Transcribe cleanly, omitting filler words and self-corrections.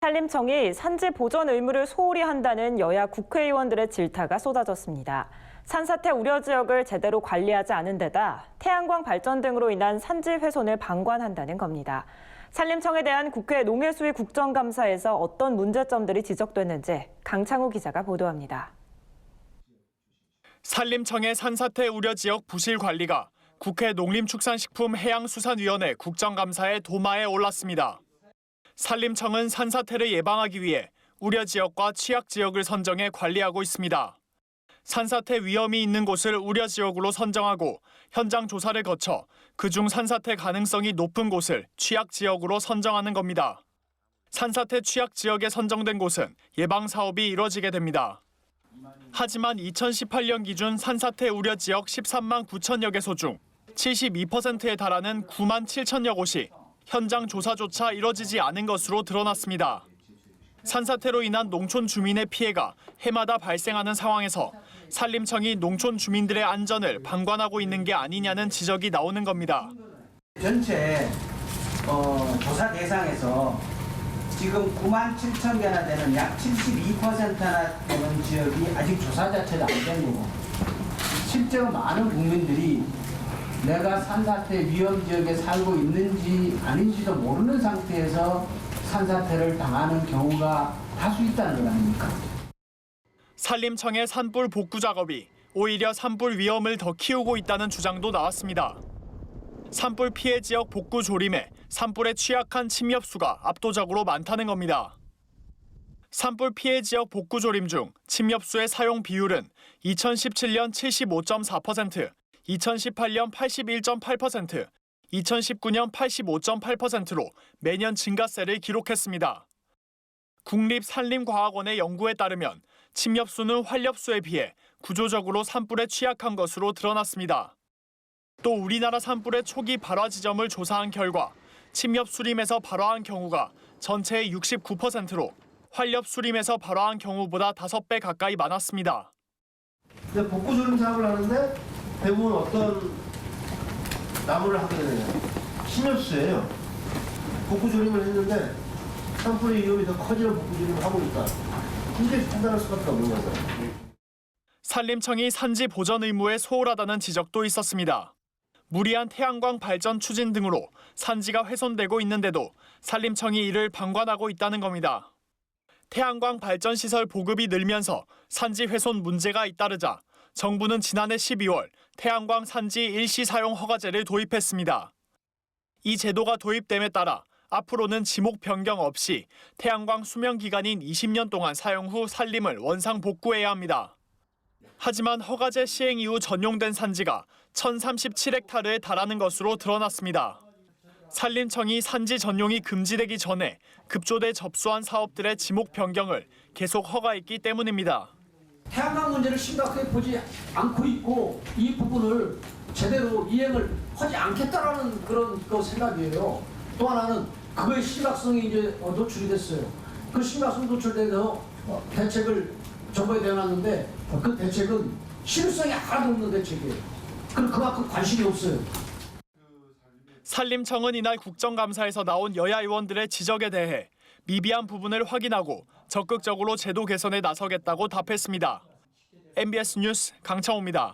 산림청이 산지 보전 의무를 소홀히 한다는 여야 국회의원들의 질타가 쏟아졌습니다. 산사태 우려 지역을 제대로 관리하지 않은 데다 태양광 발전 등으로 인한 산지 훼손을 방관한다는 겁니다. 산림청에 대한 국회 농해수위 국정감사에서 어떤 문제점들이 지적됐는지 강창우 기자가 보도합니다. 산림청의 산사태 우려 지역 부실 관리가 국회 농림축산식품해양수산위원회 국정감사의 도마에 올랐습니다. 산림청은 산사태를 예방하기 위해 우려 지역과 취약 지역을 선정해 관리하고 있습니다. 산사태 위험이 있는 곳을 우려 지역으로 선정하고 현장 조사를 거쳐 그중 산사태 가능성이 높은 곳을 취약 지역으로 선정하는 겁니다. 산사태 취약 지역에 선정된 곳은 예방 사업이 이뤄지게 됩니다. 하지만 2018년 기준 산사태 우려 지역 13만 9천여 개소 중 72%에 달하는 9만 7천여 곳이 현장 조사조차 이뤄지지 않은 것으로 드러났습니다. 산사태로 인한 농촌 주민의 피해가 해마다 발생하는 상황에서 산림청이 농촌 주민들의 안전을 방관하고 있는 게 아니냐는 지적이 나오는 겁니다. 전체 조사 대상에서 지금 9만 7천 개나 되는 약 72%나 되는 지역이 아직 조사 자체가 안 된 거고, 실제로 많은 국민들이 내가 산사태 위험 지역에 살고 있는지 아닌지도 모르는 상태에서 산사태를 당하는 경우가 다수 있다는 것 아닙니까? 산림청의 산불 복구 작업이 오히려 산불 위험을 더 키우고 있다는 주장도 나왔습니다. 산불 피해 지역 복구 조림에 산불에 취약한 침엽수가 압도적으로 많다는 겁니다. 산불 피해 지역 복구 조림 중 침엽수의 사용 비율은 2017년 75.4%, 2018년 81.8%, 2019년 85.8%로 매년 증가세를 기록했습니다. 국립산림과학원의 연구에 따르면 침엽수는 활엽수에 비해 구조적으로 산불에 취약한 것으로 드러났습니다. 또 우리나라 산불의 초기 발화 지점을 조사한 결과 침엽수림에서 발화한 경우가 전체의 69%로 활엽수림에서 발화한 경우보다 5배 가까이 많았습니다. 복구조림 사업을 하는데 대부분 어떤 나무를 하게 되냐, 침엽수예요. 복구조림을 했는데 산불의 위험이 더 커지는 복구조림을 하고 있다. 이게 판단할 수밖에 없는 거죠. 산림청이 산지 보전 의무에 소홀하다는 지적도 있었습니다. 무리한 태양광 발전 추진 등으로 산지가 훼손되고 있는데도 산림청이 이를 방관하고 있다는 겁니다. 태양광 발전 시설 보급이 늘면서 산지 훼손 문제가 잇따르자 정부는 지난해 12월 태양광 산지 일시 사용 허가제를 도입했습니다. 이 제도가 도입됨에 따라 앞으로는 지목 변경 없이 태양광 수명 기간인 20년 동안 사용 후 산림을 원상 복구해야 합니다. 하지만 허가제 시행 이후 전용된 산지가 1,037헥타르에 달하는 것으로 드러났습니다. 산림청이 산지 전용이 금지되기 전에 급조돼 접수한 사업들의 지목 변경을 계속 허가했기 때문입니다. 태양광 문제를 심각하게 보지 않고 있고 이 부분을 제대로 이행을 하지 않겠다라는 그런 생각이에요. 또 하나는 그거의 심각성이 이제 노출이 됐어요. 그 심각성 노출돼서 대책을 정부에 내놨는데 그 대책은 실효성이 하나도 없는 대책이에요. 그만큼 관심이 없어요. 산림청은 이날 국정감사에서 나온 여야 의원들의 지적에 대해 미비한 부분을 확인하고 적극적으로 제도 개선에 나서겠다고 답했습니다. MBS 뉴스 강창호입니다.